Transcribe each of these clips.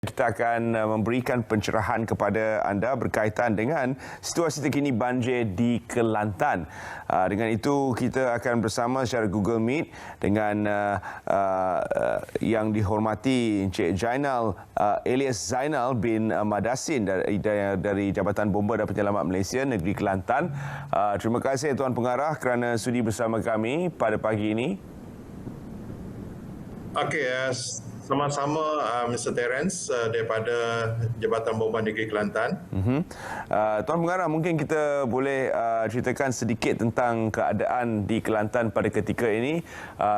Kita akan memberikan pencerahan kepada anda berkaitan dengan situasi terkini banjir di Kelantan. Dengan itu, kita akan bersama secara Google Meet dengan yang dihormati Encik Zainal, alias Zainal bin Madasin dari Jabatan Bomba dan Penyelamat Malaysia Negeri Kelantan. Terima kasih Tuan Pengarah kerana sudi bersama kami pada pagi ini. Okey, sama-sama Mr. Terence daripada Jabatan Bomba Negeri Kelantan. Tuan Pengarah, mungkin kita boleh ceritakan sedikit tentang keadaan di Kelantan pada ketika ini,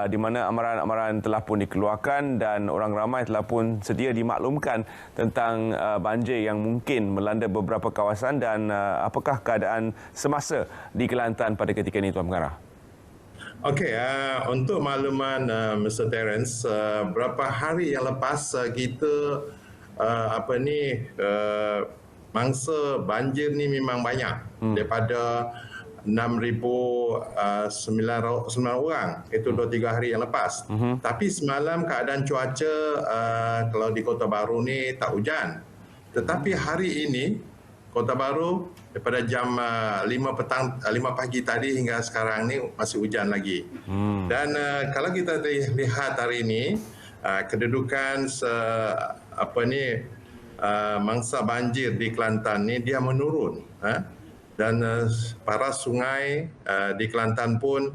di mana amaran-amaran telah pun dikeluarkan dan orang ramai telah pun sedia dimaklumkan tentang banjir yang mungkin melanda beberapa kawasan dan apakah keadaan semasa di Kelantan pada ketika ini, Tuan Pengarah? Okey, untuk makluman Mr. Terence, berapa hari yang lepas kita mangsa banjir ni memang banyak daripada 6,900 orang itu 2-3 hari yang lepas. Tapi semalam keadaan cuaca kalau di Kota Baru ni tak hujan. Tetapi hari ini Kota Baru daripada jam 5 pagi tadi hingga sekarang ni masih hujan lagi. Dan kalau kita lihat hari ini kedudukan mangsa banjir di Kelantan ni dia menurun, dan para sungai di Kelantan pun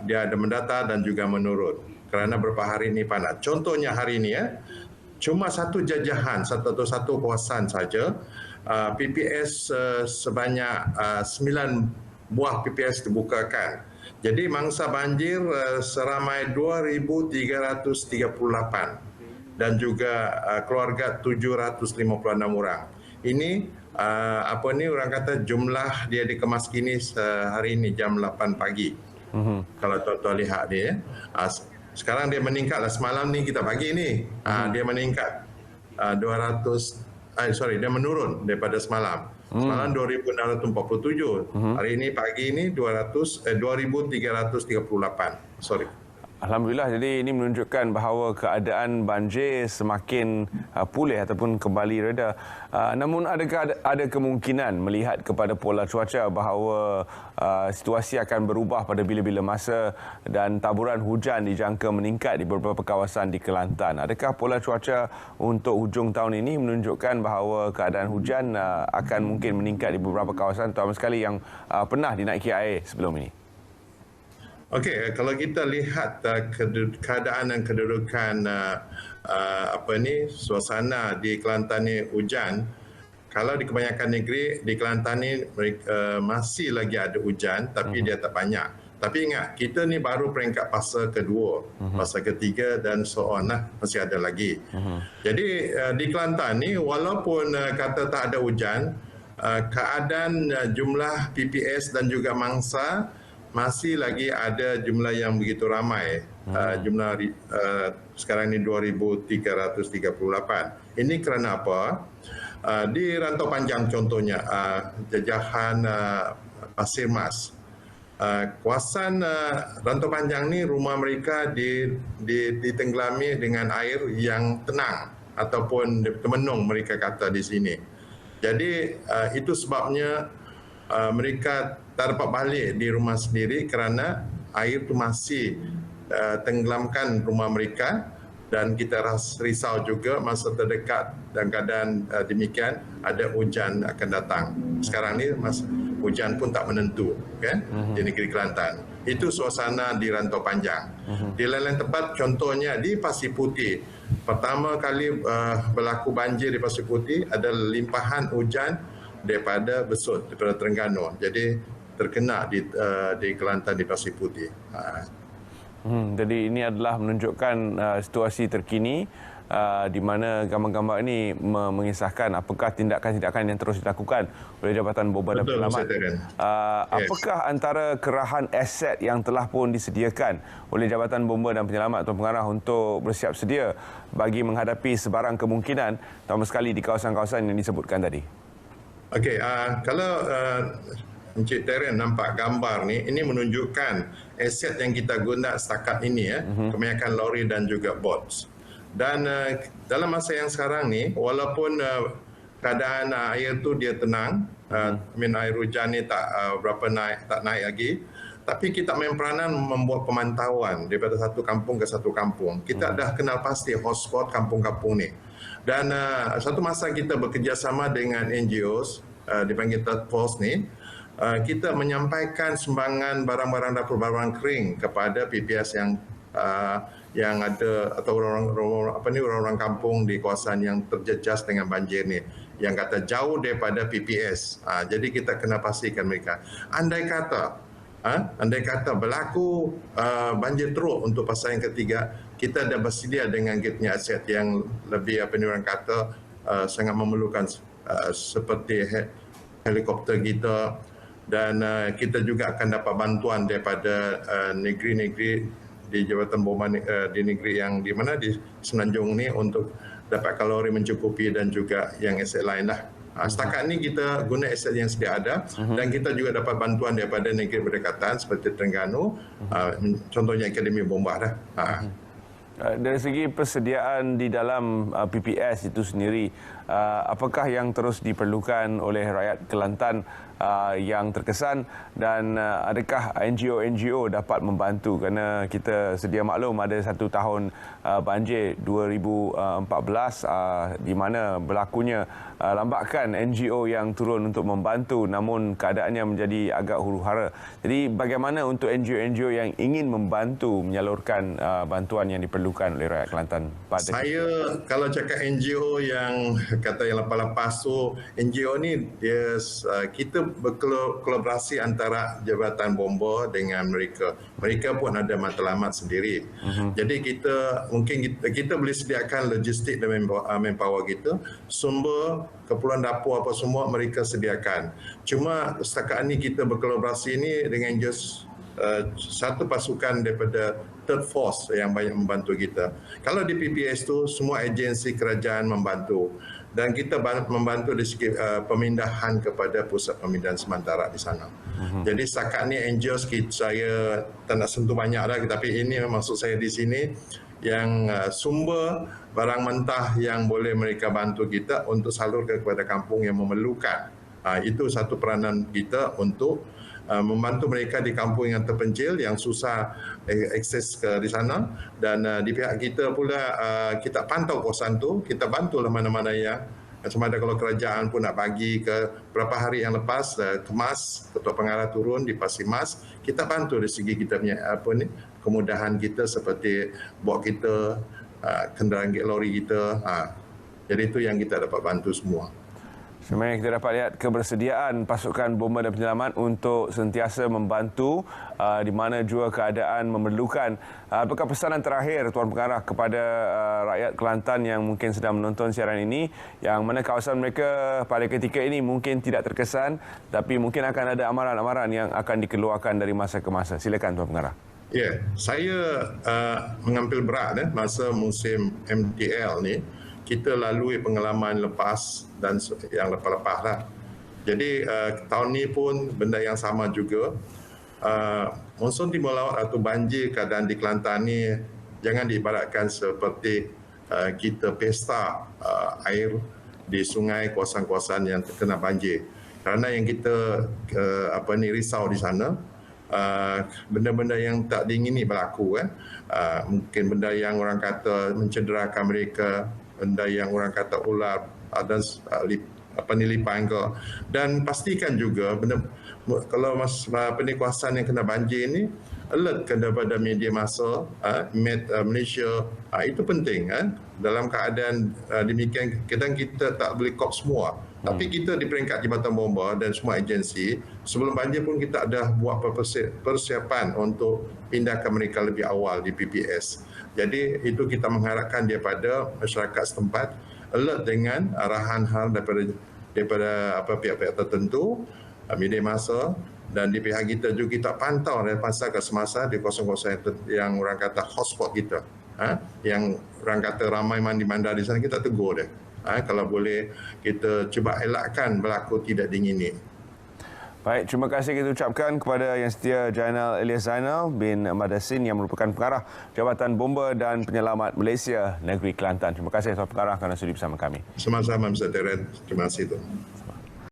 dia ada mendata dan juga menurun kerana beberapa hari ini panas. Contohnya hari ini cuma satu jajahan satu kawasan saja PPS sebanyak 9 buah PPS dibukakan. Jadi mangsa banjir seramai 2,338 dan juga keluarga 756 orang. Ini orang kata jumlah dia dikemas kini hari ini jam 8 pagi. Kalau tuan-tuan lihat dia, sekarang dia meningkatlah. Semalam ni kita pagi ni dia meningkat dia menurun daripada semalam. Semalam 2,647. Hari ini pagi ini 2,338. Sorry. Alhamdulillah, jadi ini menunjukkan bahawa keadaan banjir semakin pulih ataupun kembali reda. Namun adakah ada kemungkinan melihat kepada pola cuaca bahawa situasi akan berubah pada bila-bila masa dan taburan hujan dijangka meningkat di beberapa kawasan di Kelantan? Adakah pola cuaca untuk hujung tahun ini menunjukkan bahawa keadaan hujan akan mungkin meningkat di beberapa kawasan, terutama sekali yang pernah dinaiki air sebelum ini? Okey, kalau kita lihat keadaan dan kedudukan suasana di Kelantan ni hujan, kalau di kebanyakan negeri di Kelantan ni masih lagi ada hujan tapi dia tak banyak. Tapi ingat, kita ni baru peringkat fasa kedua, fasa ketiga dan so on lah, masih ada lagi. Jadi di Kelantan ni walaupun kata tak ada hujan, keadaan jumlah PPS dan juga mangsa masih lagi ada jumlah yang begitu ramai. Jumlah sekarang ini 2,338. Ini kerana apa? Di Rantau Panjang contohnya, jajahan Pasir Mas. Kawasan Rantau Panjang ni rumah mereka ditenggelami dengan air yang tenang ataupun temenung mereka kata di sini. Jadi itu sebabnya mereka tak dapat balik di rumah sendiri kerana air itu masih tenggelamkan rumah mereka, dan kita risau juga masa terdekat dan keadaan demikian ada hujan akan datang. Sekarang ni hujan pun tak menentu di negeri Kelantan. Itu suasana di Rantau Panjang. Di lain-lain tempat contohnya di Pasir Putih. Pertama kali berlaku banjir di Pasir Putih ada limpahan hujan daripada Besut, daripada Terengganu. Jadi terkena di Kelantan di Pasir Putih. Jadi ini adalah menunjukkan situasi terkini di mana gambar-gambar ini mengisahkan apakah tindakan-tindakan yang terus dilakukan oleh Jabatan Bomba dan Penyelamat. Apakah antara kerahan aset yang telah pun disediakan oleh Jabatan Bomba dan Penyelamat, Tuan Pengarah, untuk bersiap sedia bagi menghadapi sebarang kemungkinan, terutama sekali di kawasan-kawasan yang disebutkan tadi? Okey, kalau Encik Terence nampak gambar ni, ini menunjukkan aset yang kita guna setakat ini, kebanyakan lori dan juga boats. Dan dalam masa yang sekarang ni, walaupun keadaan air tu dia tenang, air hujan ni tak naik lagi, tapi kita main peranan membuat pemantauan daripada satu kampung ke satu kampung. Kita dah kenal pasti hotspot kampung-kampung ni. Dan satu masa kita bekerjasama dengan NGOs, dipanggil Third Force ni, kita menyampaikan sumbangan barang-barang dapur, barang kering kepada PPS yang ada atau orang-orang kampung di kawasan yang terjejas dengan banjir ni, yang kata jauh daripada PPS. Jadi kita kena pastikan mereka. Andai kata berlaku banjir teruk untuk fasa yang ketiga, kita dah bersedia dengan kita punya aset yang lebih orang kata sangat memerlukan, seperti helikopter kita, dan kita juga akan dapat bantuan daripada negeri-negeri di Jabatan Bomba di negeri yang di mana di Semenanjung ni untuk dapat kalori mencukupi, dan juga yang aset lain lah. Setakat ni kita guna aset yang sedia ada, dan kita juga dapat bantuan daripada negeri berdekatan seperti Terengganu, contohnya Akademi Bomba dah. Dari segi persediaan di dalam PPS itu sendiri, apakah yang terus diperlukan oleh rakyat Kelantan yang terkesan, dan adakah NGO dapat membantu? Kerana kita sedia maklum ada satu tahun banjir 2014 di mana berlakunya lambakan NGO yang turun untuk membantu, namun keadaannya menjadi agak huru-hara. Jadi bagaimana untuk NGO yang ingin membantu menyalurkan bantuan yang diperlukan oleh rakyat Kelantan? Saya kalau cakap NGO yang kata yang lepas-lepas tu, NGO ni dia kita berkolaborasi antara Jabatan Bomba dengan mereka. Mereka pun ada matlamat sendiri. Jadi kita boleh sediakan logistik dan manpower kita, sumber keperluan dapur apa semua mereka sediakan. Cuma setakat ni kita berkolaborasi ni dengan just satu pasukan daripada Third Force yang banyak membantu kita. Kalau di PPS tu semua agensi kerajaan membantu, dan kita membantu di segi pemindahan kepada pusat pemindahan sementara di sana. Jadi setakat ni NGOs saya tak nak sentuh banyak dah, tapi ini maksud saya di sini yang sumber barang mentah yang boleh mereka bantu kita untuk salurkan kepada kampung yang memerlukan. Itu satu peranan kita untuk membantu mereka di kampung yang terpencil, yang susah akses ke di sana. Dan di pihak kita pula, kita pantau kawasan tu, kita bantulah mana-mana yang sama ada kalau kerajaan pun nak bagi ke berapa hari yang lepas kemas, Ketua Pengarah turun di Pasir Mas, kita bantu dari segi kita punya kemudahan kita, seperti bawa kita kenderaan lori kita. Jadi itu yang kita dapat bantu semua. Sebenarnya kita dapat lihat kebersediaan pasukan bomba dan penyelamat untuk sentiasa membantu di mana jua keadaan memerlukan. Apakah pesanan terakhir Tuan Pengarah kepada rakyat Kelantan yang mungkin sedang menonton siaran ini, yang mana kawasan mereka pada ketika ini mungkin tidak terkesan, tapi mungkin akan ada amaran-amaran yang akan dikeluarkan dari masa ke masa? Silakan Tuan Pengarah. Ya, saya mengambil berat masa musim MTL ni. Kita lalui pengalaman lepas dan yang lepas-lepas lah. Jadi tahun ni pun benda yang sama juga. Monsun timur laut atau banjir keadaan di Kelantan ni jangan diibaratkan seperti kita pesta air di sungai, kawasan-kawasan yang terkena banjir. Kerana yang kita risau di sana, benda-benda yang tak diingini berlaku kan. Mungkin benda yang orang kata mencederakan mereka, benda yang orang kata ular dan lipan ke. Dan pastikan juga kalau kawasan yang kena banjir ni, alert kepada media massa, Malaysia, itu penting kan. Dalam keadaan demikian, kadang kita tak boleh kop semua. Tapi kita di peringkat Jabatan Bomba dan semua agensi, sebelum banjir pun kita ada buat persiapan untuk pindahkan mereka lebih awal di PPS. Jadi itu kita mengharapkan daripada masyarakat setempat alert dengan arahan hal daripada pihak-pihak tertentu, media massa, dan di pihak kita juga kita pantau dan masa ke semasa di kawasan-kawasan yang orang kata hotspot kita. Yang orang kata ramai mandi-manda di sana, kita tegur dia. Kalau boleh kita cuba elakkan berlaku tidak diingini. Baik, terima kasih kita ucapkan kepada Yang Setia Jainal Ilyas Zainal bin Madasin yang merupakan pengarah Jabatan Bomba dan Penyelamat Malaysia Negeri Kelantan. Terima kasih Tuan Pengarah kerana sudi bersama kami. Sama-sama Mr. Terence. Terima kasih Tuan.